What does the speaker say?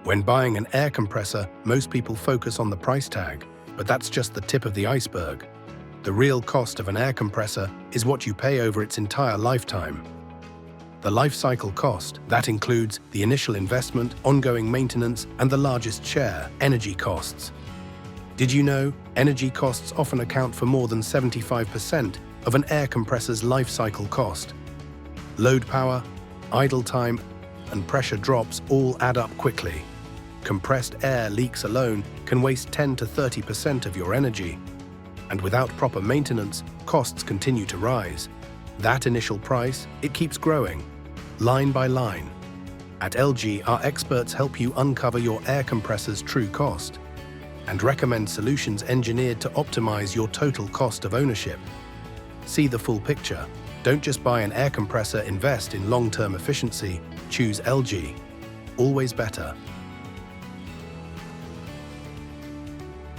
When buying an air compressor, most people focus on the price tag, but that's just the tip of the iceberg. The real cost of an air compressor is what you pay over its entire lifetime. The life cycle cost, that includes the initial investment, ongoing maintenance, and the largest share, energy costs. Did you know energy costs often account for more than 75% of an air compressor's life cycle cost? Load power, idle time, and pressure drops all add up quickly. Compressed air leaks alone can waste 10 to 30% of your energy. And without proper maintenance, costs continue to rise. That initial price, it keeps growing, line by line. At ELGi, our experts help you uncover your air compressor's true cost and recommend solutions engineered to optimize your total cost of ownership. See the full picture. Don't just buy an air compressor, invest in long-term efficiency. Choose ELGi. Always better.